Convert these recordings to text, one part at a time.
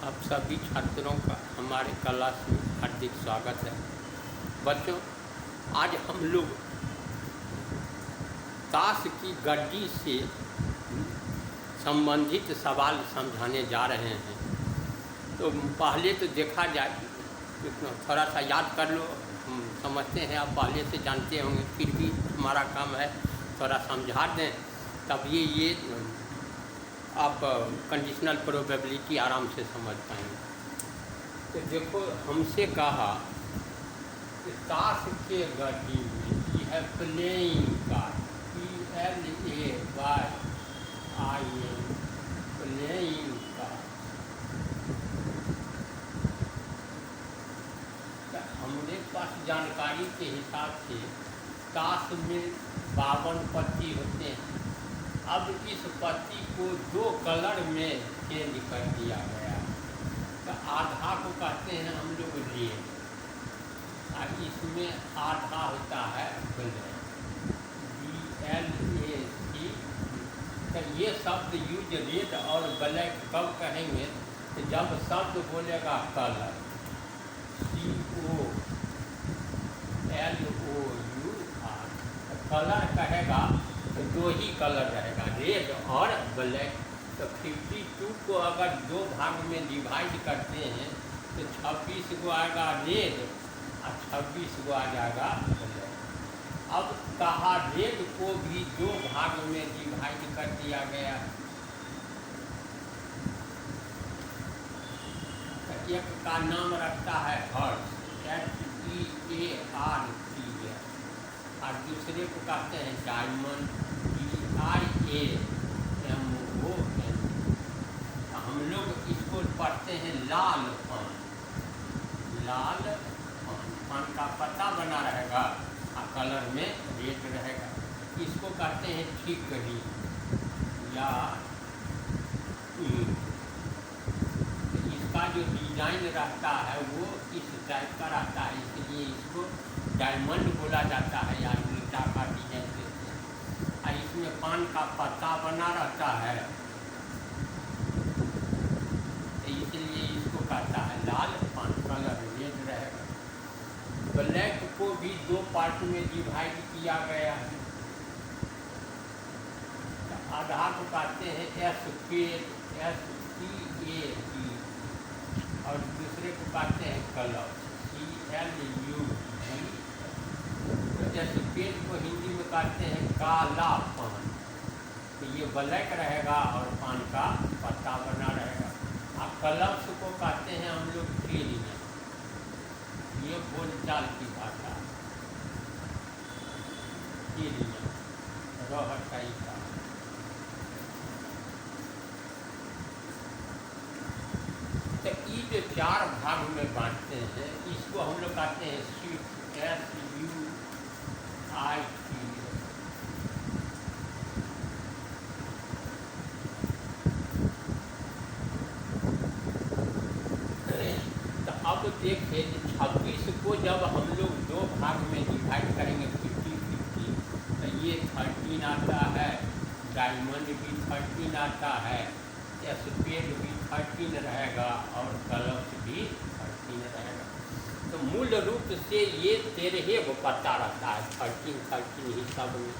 आप सभी छात्रों का हमारे क्लास में हार्दिक स्वागत है। बच्चों, आज हम लोग ताश की गड्डी से संबंधित सवाल समझाने जा रहे हैं। तो पहले तो देखा जाए, थोड़ा सा याद कर लो। हम समझते हैं आप पहले से जानते होंगे, फिर भी हमारा काम है थोड़ा समझा दें, तब ये आप कंडीशनल प्रोबेबिलिटी आराम से समझ पाएंगे। तो देखो, हमसे कहा कि ताश के गड्डी में ये है playing card, PLAYING, playing card. तो हमारे पास जानकारी के हिसाब से ताश में 52 पत्ती होते हैं। अब इस पत्ती को 2 कलर में चेंज कर दिया गया। तो आधा को कहते हैं हम लोग रेड, और इसमें आधा होता है ब्लैक, BLAC। तो ये शब्द यूज रेड और ब्लैक कब कहेंगे? तो जब शब्द बोलेगा कलर, COLOUR। कलर कहेगा तो 2 ही कलर रहेगा, रेड और ब्लैक। तो 52 को अगर 2 भाग में डिवाइड करते हैं तो 26 को आएगा रेड और 26 को आ जाएगा ब्लैक। अब कहा रेड को भी 2 भाग में डिवाइड कर दिया गया। तो एक का नाम रखता है हर्ष, HEART, और दूसरे को कहते हैं डायमंड, DIAMON। हम लोग इसको पढ़ते हैं लाल पान। लाल पान, पान का पत्ता बना रहेगा और कलर में रेड रहेगा। इसको कहते हैं ठिकरी या इसका जो डिजाइन रहता है वो इस टाइप का रहता है, इसलिए इसको डायमंड बोला जाता है या ईटा का डिजाइन देते हैं। और इसमें पान का पत्ता बना रहता है, इसलिए इसको कहता है लाल पान, कलर रेड रहेगा। ब्लैक को भी 2 पार्ट में डिवाइड किया गया है। आधा को कहते हैं SPAD, और दूसरे को कहते हैं कलर, CLUD। जैसे पेड़ को हिंदी में कहते हैं काला पान, तो ये ब्लैक रहेगा और पान का पत्ता बना रहेगा। और कलर्स को कहते हैं हम लोग टेलियाँ, ये बोलचाल की भाषा, टेलियाँ, रहटाई का। तो ये जो 4 भाग में बांटते हैं, इसको हम लोग कहते हैं SUIT, तो अब देखिए 26 को जब हम लोग 2 भाग में डिवाइड करेंगे 50-50, तो ये 13 आता है, डायमंड भी 13 आता है, SPAD भी 13 रहेगा और कलर्स भी 13 रहेगा। तो मूल रूप से ये 13 को पत्ता रहता है, 13 ही सब में,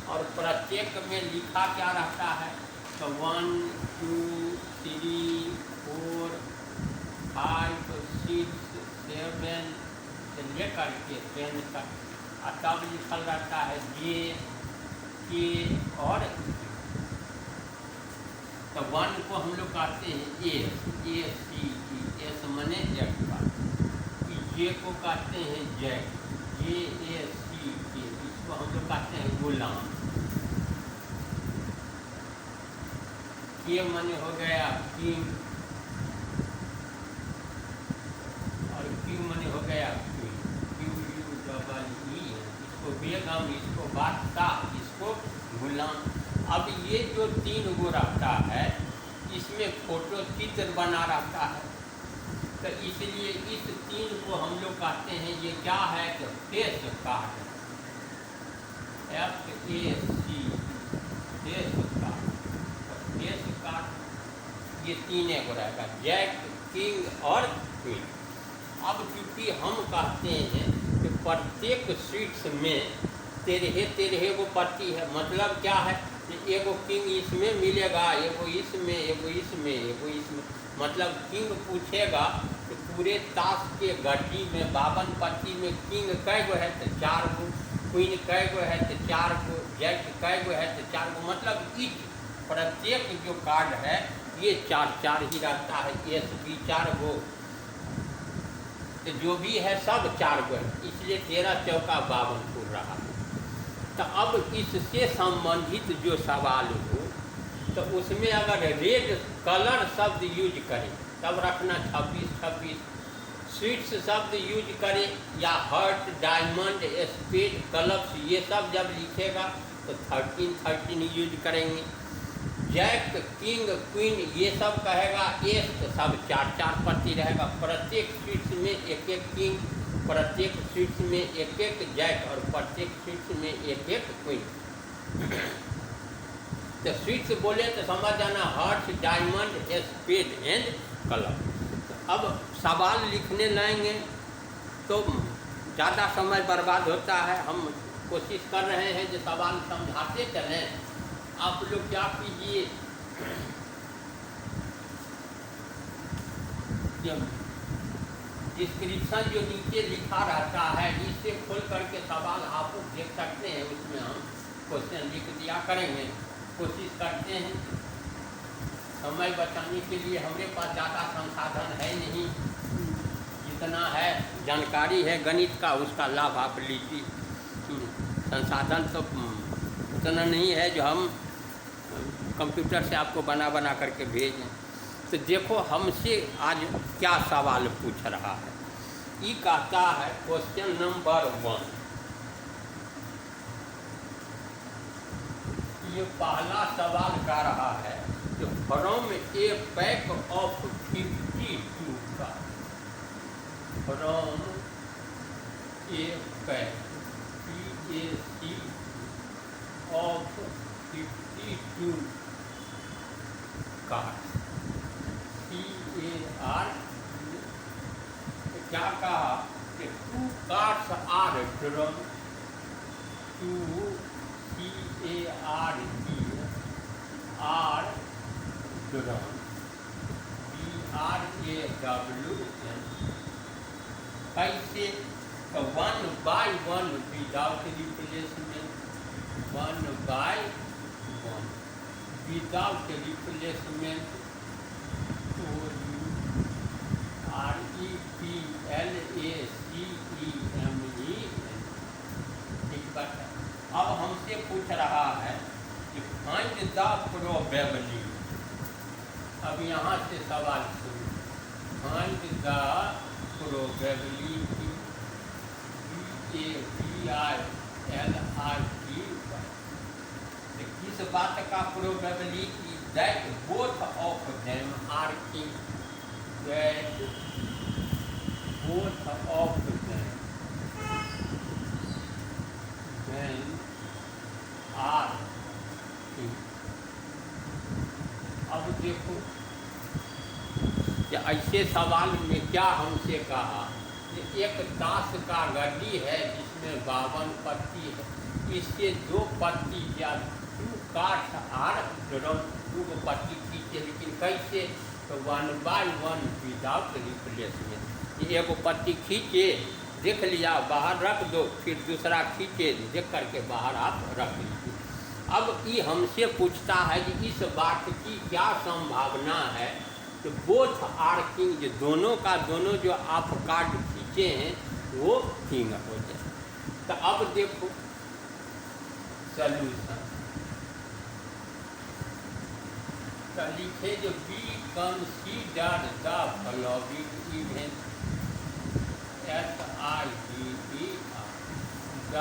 और प्रत्येक में लिखा क्या रहता है? तो 1 2 3 4 5 6 7 से लेकर के 10 तक, और तब लिखल रहता है J, K और। तो 1 को हम लोग कहते हैं S मने जैकपॉट, J को कहते हैं जैक, JACK, इसको हम लोग कहते हैं गुलाम। K मने हो गया किंग, और Q मने हो गया क्वीन, QUEE, इसको बेगम, इसको बादशाह, इसको गुलाम। अब ये जो 3 गो रहता है, इसमें फोटो चित्र बना रहता है, तो इसलिए इस 3 को हम लोग कहते हैं ये क्या है? तो face card, FAC, face card. Face card ये तीन को रहेगा, जैक, किंग और क्वीन। अब चूंकि हम कहते हैं कि प्रत्येक स्वीट्स में तेरह को पत्ती है, मतलब क्या है कि एगो किंग इसमें मिलेगा, एगो इसमें, एगो इसमें, एगो इसमें। मतलब किंग पूछेगा कि पूरे ताश के गड्डी में 52 पत्ती में किंग कै गो है तो 4 गो, क्वीन कै गो है तो 4 गो, जैक कै गो है तो 4 गो। मतलब इच प्रत्येक जो कार्ड है ये 4 ही रहता है, एस बी 4 गो, तो जो भी है सब 4 गो है, इसलिए 13 चौका 52 पूर रहा। तो अब इससे संबंधित जो सवाल हो तो उसमें अगर रेड कलर शब्द यूज करें तब रखना 26, स्वीट्स शब्द यूज करें या हर्ट, डायमंड, स्पेड, क्लब्स ये सब जब लिखेगा तो 13 यूज करेंगे। जैक, किंग, क्वीन ये सब कहेगा एस तो सब 4 पत्ती रहेगा। प्रत्येक स्वीट्स में एक किंग, प्रत्येक स्वीट्स में एक जैक और प्रत्येक स्वीट्स में एक क्वीन। तो स्वीट्स बोले तो समझ जाना heart, diamond, spade and club. अब सवाल लिखने लाएंगे तो ज़्यादा समय बर्बाद होता है, हम कोशिश कर रहे हैं जो सवाल समझाते चलें। आप लोग क्या कीजिए, डिस्क्रिप्शन जो नीचे लिखा रहता है इससे खोल करके सवाल आप लोग देख सकते हैं, उसमें हम क्वेश्चन लिख दिया करेंगे। कोशिश करते हैं समय बचाने के लिए, हमारे पास ज़्यादा संसाधन है नहीं, जितना है जानकारी है गणित का उसका लाभ आप लीजिए। संसाधन तो उतना नहीं है जो हम कंप्यूटर से आपको बना करके भेजें। तो देखो हमसे आज क्या सवाल पूछ रहा है। ये कहता है क्वेश्चन नंबर 1, ये पहला सवाल कर रहा है कि फ्रॉम ए पैक ऑफ 52 का, from a pack PAC of 52 card, CAR, क्या कहा कि 2 cards are drawn, 2 CARD are drawn, BRAWN। कैसे? तो 1 by 1 without replacement, 1 by 1 without replacement, REPLACEMEN। ठीक बात है। अब हमसे पूछ रहा है कि फाइंड द प्रोबेबिलिटी। अब यहाँ से सवाल शुरू, फाइंड द प्रोबेबिलिटी, PABILITY, किस बात का probability? That both of them are king, that both of them are king. अब देखो कि ऐसे सवाल में क्या हमसे कहा कि एक ताश का गड्डी है जिसमें 52 पत्ती है, इसके 2 पत्ती या 2 कार्ड्स आर ड्रॉन, 2 पत्ती खींचे, लेकिन कैसे? तो 1 by 1 विदाउट रिप्लेसमेंट। ये एगो पत्ती खींचे, देख लिया, बाहर रख दो, फिर दूसरा खींचे, देख करके बाहर आप रख लीजिए। अब ये हमसे पूछता है कि इस बात की क्या संभावना है कि बोथ आर किंग, जो दोनों का दोनों जो आप कार्ड खींचे हैं वो किंग हो जाए। तो अब देखो सॉल्यूशन, तो लिखे जो be consider the following event, SIDER, the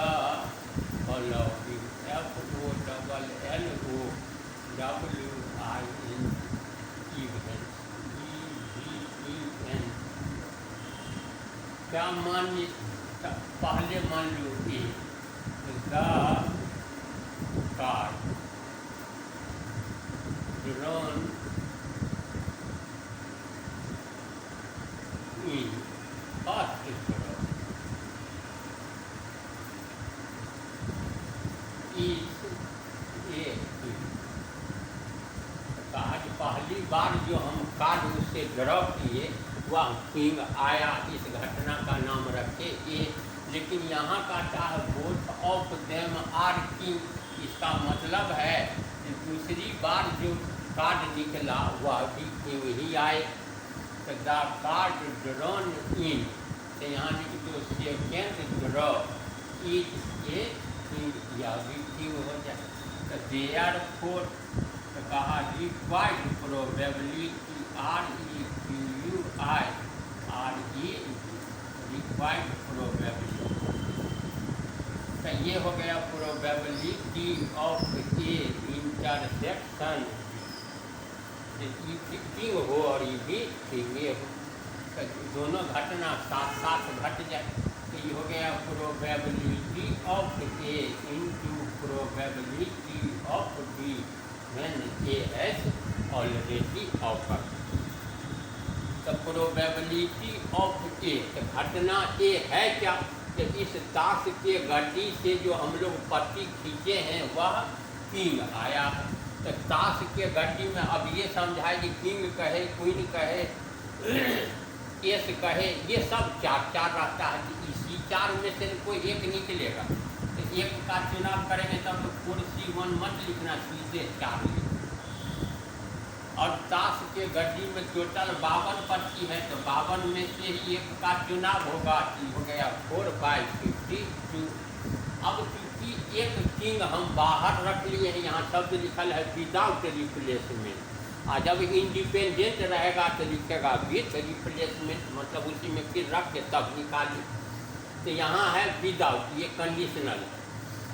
following, FOLLOWIN event, EVEN। क्या मान ली? पहले मान लो A, the card drawn first drop is a king. आज पहली बार जो हम कार्ड उससे ड्रॉ किए वह किंग आया, इस घटना का नाम रखे ए। लेकिन यहाँ का चाह both of them are king, इसका मतलब है कि दूसरी बार जो कार्ड निकला वह भी किंग ही आए। तो द कार्ड ड्रॉन इन, तो यहाँ लिख दो second draw is a king, यह भी किंग हो जाए। तो देयर फोर तो कहा required probability R E Q U I R E required probability. तो ये हो गया probability of A intersection, king हो और ये भी किंग हो, तो दोनों घटना साथ साथ घट जाए। तो ये हो गया probability of A into probability of B when A has already occurred। तो प्रोबेबिलिटी ऑफ ए, तो घटना ए है क्या, कि इस ताश के गड्डी से जो हम लोग पत्ती खींचे हैं वह किंग आया। तो ताश के गड्डी में अब ये समझाए कि किंग कहे, क्वीन कहे, एस कहे, ये सब चार चार रहता है कि इसी चार में से कोई एक निकलेगा। तो एक का चुनाव करेंगे तब तो 4C1 मत लिखना, सीधे 4 लिखना। और ताश के गड्डी में टोटल 52 पत्ती है, तो 52 में से ही एक का चुनाव होगा, हो गया 4 बाई 52। अब चूंकि एक किंग हम बाहर रख लिए हैं, यहाँ शब्द लिखल है विदाउट रिप्लेसमेंट, और जब इंडिपेंडेंट रहेगा तो लिखेगा विथ रिप्लेसमेंट, मतलब उसी में फिर रख के तब निकालिए। तो यहाँ है विदाउट, ये कंडीशनल है।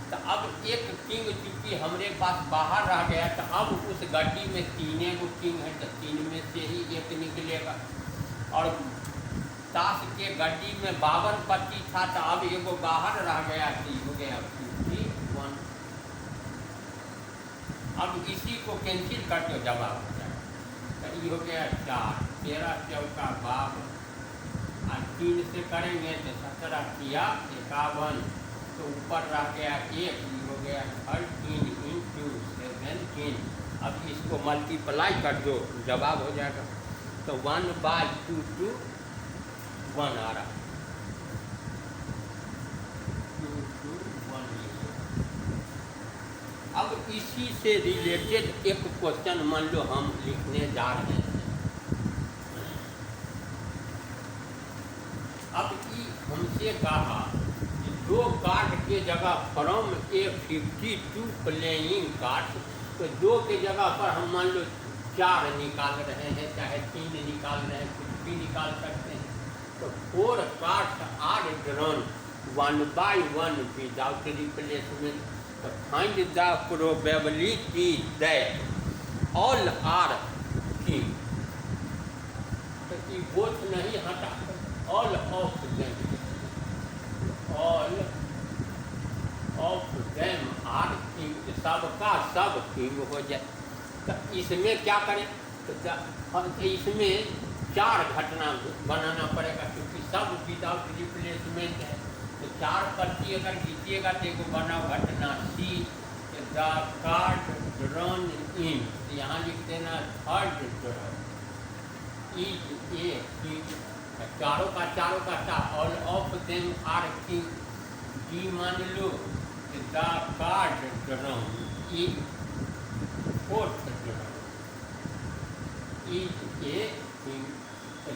तो अब एक किंग चूंकि हमारे पास बाहर रह गया, तो अब उस गड्डी में 3 गो किंग है, तो 3 में से ही एक निकलेगा। और ताश के गड्डी में 52 पत्ती था, तो अब एगो बाहर रह गया, तो हो गया 51। अब इसी को कैंसिल कर दो, जवाब हो जाएगा। तो ये हो गया 4, 13 चौका 52, और 3 से करेंगे तो 17 किया 51, तो ऊपर रह गया 1, हो गया 13 इंटू 17। अब इसको मल्टीप्लाई कर दो, जवाब हो जाएगा। तो 1/2 1 आ रहा, 2 2 1। अब इसी से रिलेटेड एक क्वेश्चन मान लो हम लिखने जा रहे हैं। अब ये हमसे कहा कि 2 कार्ड के जगह फ्रॉम ए 52 प्लेइंग कार्ड, तो 2 के जगह पर हम मान लो 4 निकाल रहे हैं, चाहे 3 निकाल रहे हैं, कुछ भी निकाल सकते हैं। तो 4 cards are drawn 1 by 1 without replacement. तो find the probability that all are king. तो ये बोथ नहीं हटा, all of them, all of them are king, सबका सब किंग हो जाए। तो इसमें क्या करें, तो इसमें 4 घटना बनाना पड़ेगा, क्योंकि सब विदाउट रिप्लेसमेंट है। तो 4 पत्ती अगर जीतिएगा तो एक बना घटना C, the card drawn in, यहाँ लिख देना third draw is a king. चारों का था, all of them are king. D मान लो the card drawn in fourth draw is a king.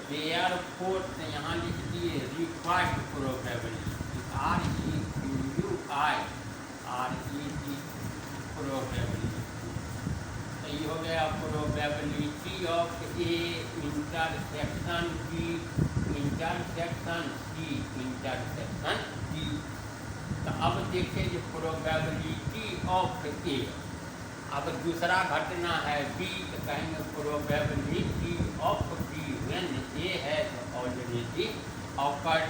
They are fourth, यहाँ लिख दिए required probability, R E Q U I R E D probability. तो ये हो गया probability of A intersection B intersection C intersection D. तो अब देखिए जो प्रोबेबिलिटी ऑफ ए, अब दूसरा घटना है बी, तो कहेंगे probability of B when A has already occurred.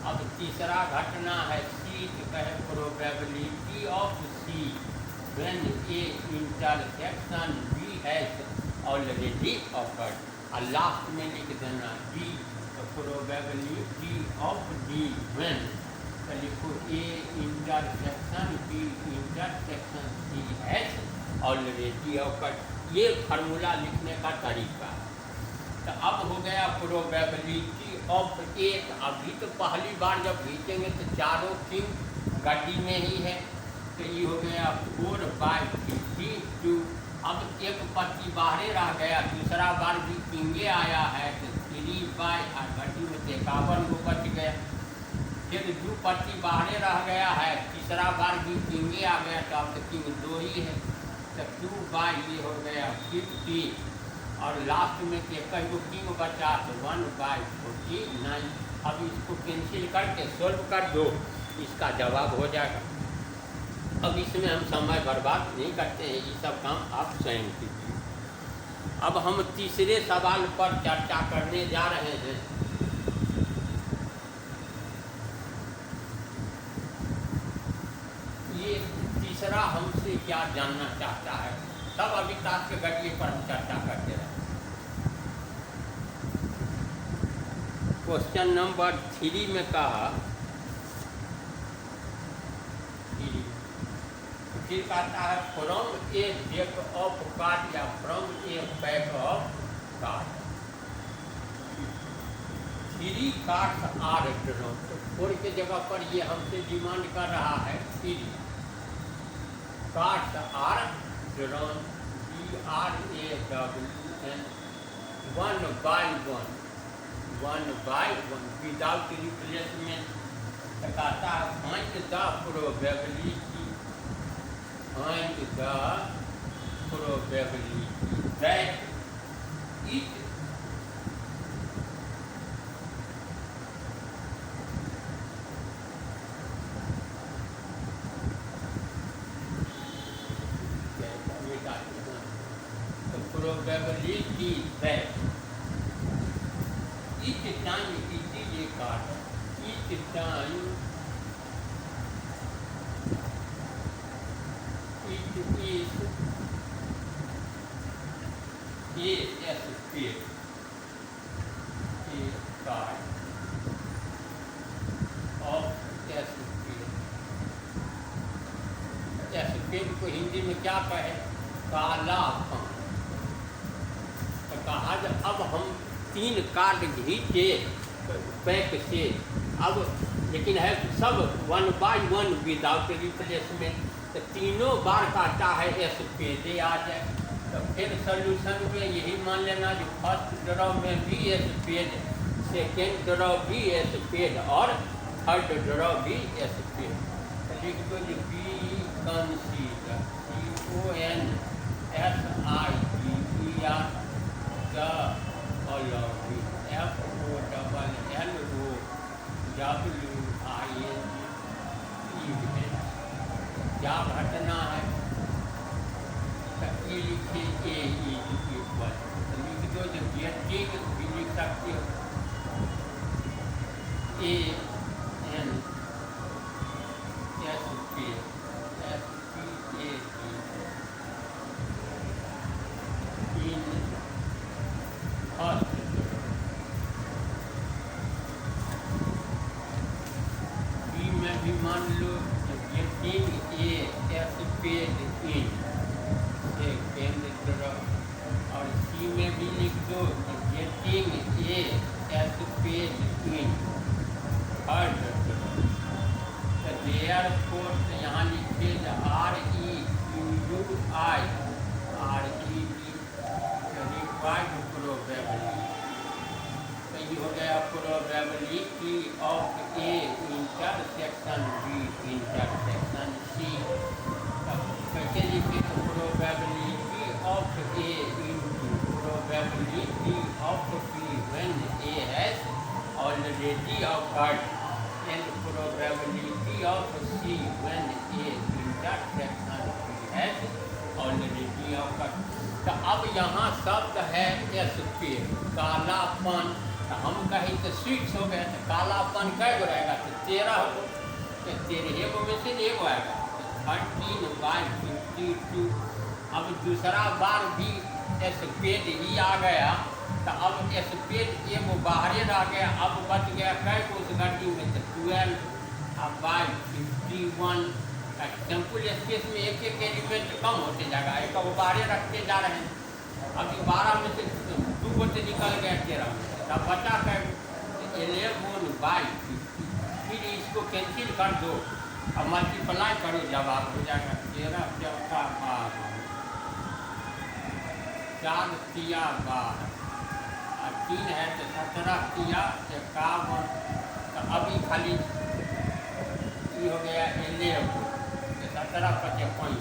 अब तीसरा घटना है सी, तो कहे probability of C when A intersection B has already occurred. और लास्ट में लिख देना डी तो प्रोबेबिलिटी ऑफ डी व्हेन, तो लिखो A intersection B intersection C has already occurred. ये फार्मूला लिखने का तरीका। तो अब हो गया प्रोबेबिलिटी ऑफ एक। अभी तो पहली बार जब खींचेंगे तो चारों किंग गड्डी में ही है, तो ये हो गया 4/52। अब एक पर्ची बाहरे रह गया, दूसरा बार भी किंगे आया है तो 3/, गड्डी में 51 को बच गया। फिर 2 पर्ची बाहरे रह गया है, तीसरा बार भी किंगे आ गया तो अब तो किंग 2 ही है, तो 2/, ये हो गया 50। और लास्ट में कहीं को किंग बचा तो 1/49। अब इसको कैंसिल करके सोल्व कर दो, इसका जवाब हो जाएगा। अब इसमें हम समय बर्बाद नहीं करते हैं, ये सब काम आप स्वयं कीजिए। अब हम तीसरे सवाल पर चर्चा करने जा रहे हैं। ये तीसरा हमसे क्या जानना चाहता है, तब अभी ताश के गड्ढे पर हम चर्चा करते रहे। क्वेश्चन नंबर 3 में कहा, फिर कहता है from a deck of card या from a pack of card 3 cards are drawn. तो 4 के जगह पर ये हमसे डिमांड कर रहा है 3 cards are drawn, DRAWN, 1 by 1 without replacement. तो कहता है find the probability, find the probability that it the probability that each time it is a card, each time it is a spade, a card of a spade। Spade को हिंदी में क्या कहे, कालापन। तो कहा जब अब हम 3 कार्ड घींचे पैक से, अब लेकिन है सब 1 by 1 विदाउट रिप्लेसमेंट, तो तीनों बार का चाहे स्पेड आ जाए। तो फिर सोल्यूशन में यही मान लेना जो फर्स्ट ड्रॉ में भी स्पेड, सेकेंड ड्रॉ भी स्पेड और थर्ड ड्रॉ भी स्पेड। तो लिख दो जो be consider, CONSIDER the following, FOLLOWING क्या घटना है, तो ये लिखिए A इज इक्वल, तो लिख दो जो गेटिंग भी लिख सकते हो AN SPAD in first B में भी मान लो getting A spade in second draw, और सी में भी लिख दो getting A spade in third draw. तो देयरफॉर यहाँ लिखिए रिक्वायर्ड प्रोबेबिलिटी। तो ये हो गया probability of A intersection B intersection C। कैसे लिखिए, तो probability of A into probability of B when A has already occurred and probability of C when A intersection B has already occurred. तो अब यहाँ शब्द है स्पेड, कालापन। तो हम कहीं तो स्विच हो गए, तो कालापन कै गो रहेगा, तो 13 हो, तो 13 को में से 1 आएगा, तो 13/52। अब दूसरा बार भी स्पेड ही आ गया, तो अब स्पेस एगो बाहरे रह गया, अब बच गया कै को उस गड्डी में, तो 12 अब बाई 51। सिंपल स्पेस में एक एक एलिमेंट कम होते जाएगा, एक वो बाहरे रखते जा रहे हैं। अब 12 में से 2 को से निकल गया 13 में, तब बचा कै 11/50। फिर इसको कैंसिल कर दो और मल्टीप्लाई करो, जवाब हो जाएगा 13 चौका 12, 4 तिया 12 और 3 है तो 17 तिया 51। तो अभी खाली ये हो गया 11, तो 17 × 5।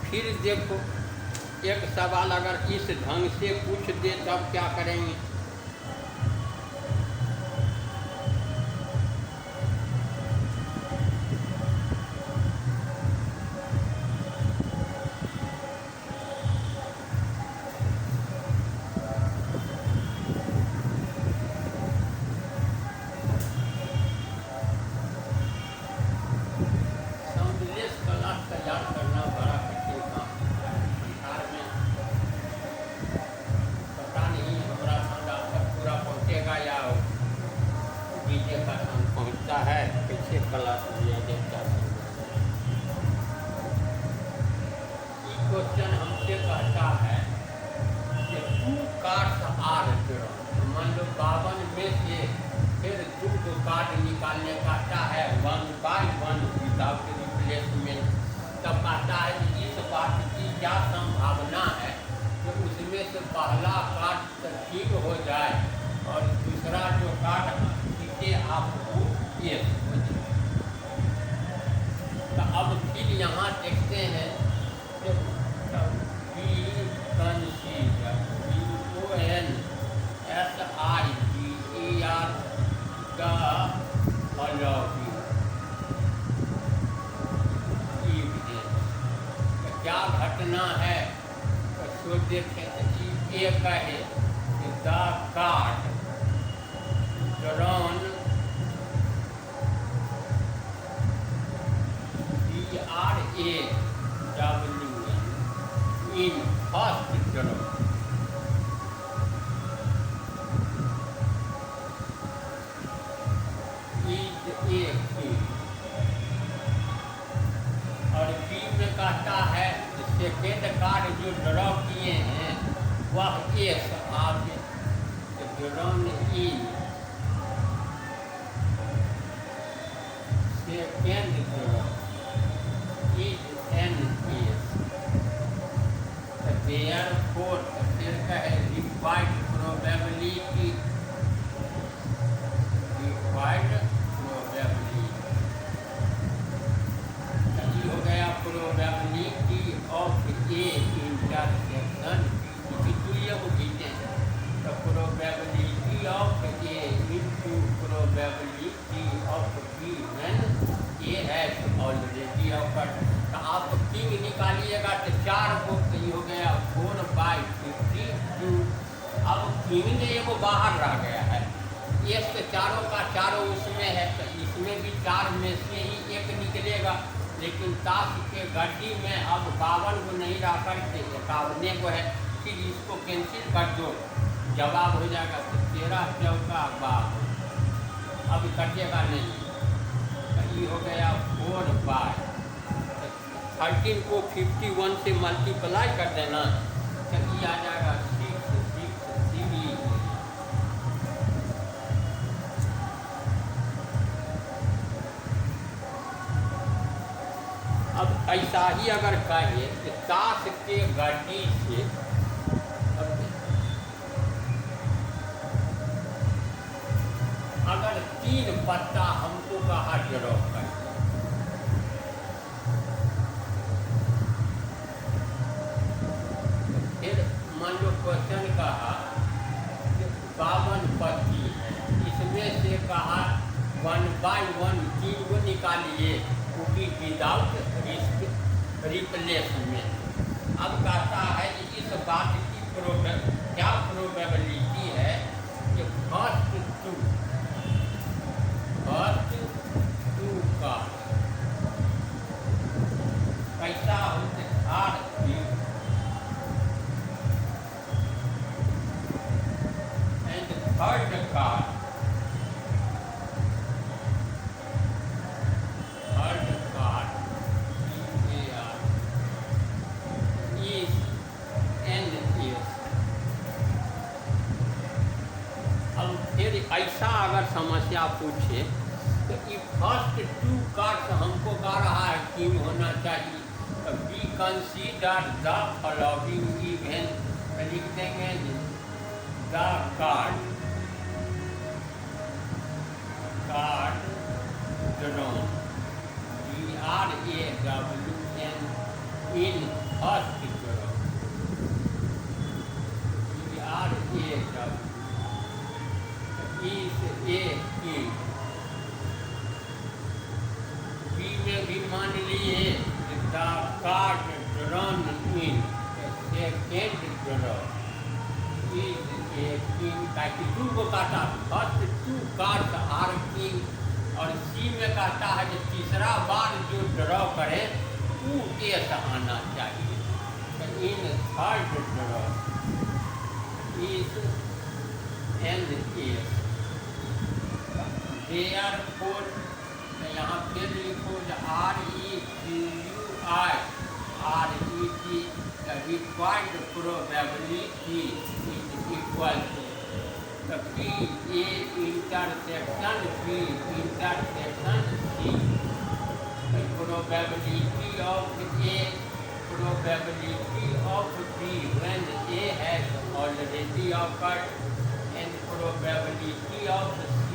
फिर देखो एक सवाल अगर इस ढंग से पूछ दे तब क्या करेंगे। साउंडलेस क्लास तैयार करना बड़ा कठिन काम है संसार में। पता नहीं हमारा साउंड आप तक पूरा पहुँचेगा या डीजे का साउंड पहुँचता है, कैसे क्लास लिया जाता है। ये क्वेश्चन हमसे कहता है कि 2 कार्ड्स आर ड्रॉ। मान लो 52 में से फिर 2 कार्ड निकालने कहता है 1/1 विदाउट रिप्लेसमेंट। तब कहता है कि इस बात की क्या संभावना है कि उसमें से पहला कार्ड ठीक हो जाए और दूसरा जो कार्ड इसे आपको ये हो जाए। तो अब फिर यहाँ देखते हैं कि B consider CONSIDER the following evidence। क्या घटना है तो देखें। ये कहे कि the card drawn DRAWN in first draw is a king। और बी में कहता है सेकेंड कार्ड जो ड्रॉ किए हैं वह एस आगे drawn in second draw is an S. Therefore फिर कहे रिक्वायर्ड प्रोबेबिलिटी हो गया प्रोबेबिलिटी ऑफ ए इंटरसेक्शन तुल्य को खींचे तो probability of A into probability of B when A has already occurred. तो आप किंग निकालिएगा तो 4 को ये हो गया 4/52। अब किंग ने एगो बाहर रह गया है, ये तो चारों का चारों उसमें है तो इसमें भी 4 में से ही एक निकलेगा। लेकिन ताश के गड्डी में अब 52 को नहीं रह करके 51 को है, फिर इसको कैंसिल कर दो, जवाब हो जाएगा तो 13 चौका 52। अब कटेगा नहीं तो ये हो गया 4/। 13 को 51 से मल्टीप्लाई कर देना तो ये आ जाएगा 6 अब ऐसा ही अगर कहे कि ताश के गड्डी से अगर 3 पत्ता हमको कहा ड्रॉ कर, फिर मान लो क्वेश्चन कहा 52 पत्ती है, इसमें से कहा 1/1 3 को निकालिए, वो भी विदाउट रिस्क रिप्लेसमेंट। अब कहता है कि इस बात की क्या प्रोबेबिलिटी है कि फर्स्ट टू का कैसा होते हार एंड थर्ड कार ऐसा अगर समस्या पूछे तो ये फर्स्ट टू कार्ड्स हमको गा रहा है किंग होना चाहिए, तो B consider the following event लिख देंगे the card drawn DRAWN in first draw DRAW is a king। B में भी मान लिए the card drawn in second draw is a king, ताकि टू को कहता first two card are king, और सी में कहता है कि तीसरा बार जो ड्रॉ करे वो एस आना चाहिए। तो in third draw is and ace therefore, यहाँ फिर लिखो REQUI required probability is equal to P A intersection B intersection C। Probability of A probability of B when A has already occurred and probability of C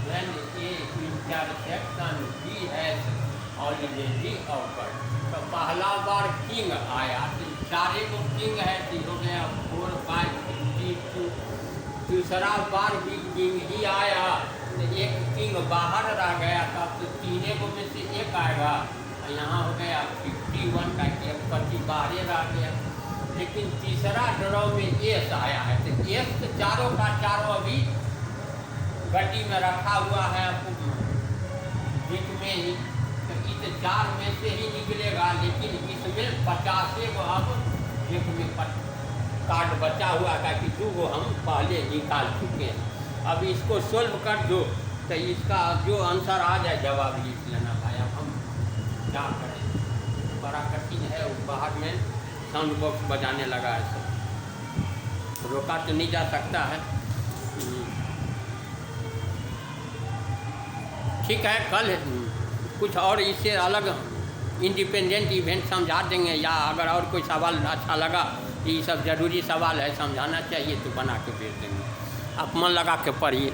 when A intersection B has already occurred। तो पहला बार king आया तो चारे को king है तो हो गया 4 5 52। दूसरा बार भी किंग ही आया तो एक किंग बाहर रह गया था तो तीने को में से एक आएगा, यहाँ हो गया 51 का एक पति बाहर रह गया। लेकिन तीसरा ड्रॉ में एस आया है तो एस तो चारों का चारों अभी गड्डी में रखा हुआ है बीच में ही, तो इस 4 में से ही निकलेगा। लेकिन इसमें 50 को अब एक में कार्ड बचा हुआ था कि 2 को हम पहले निकाल चुके हैं। अब इसको सोल्व कर दो तो इसका जो आंसर आ जाए जवाब लिख लेना भाई। अब हम क्या करें, बड़ा कठिन है। वो बाहर में साउंड बॉक्स बजाने लगा है, सब रोका तो नहीं जा सकता है। ठीक है, कल कुछ और इससे अलग इंडिपेंडेंट इवेंट समझा देंगे, या अगर और कोई सवाल अच्छा लगा ये सब ज़रूरी सवाल है समझाना चाहिए तो बना के भेज देंगे। आप मन लगा के पढ़िए।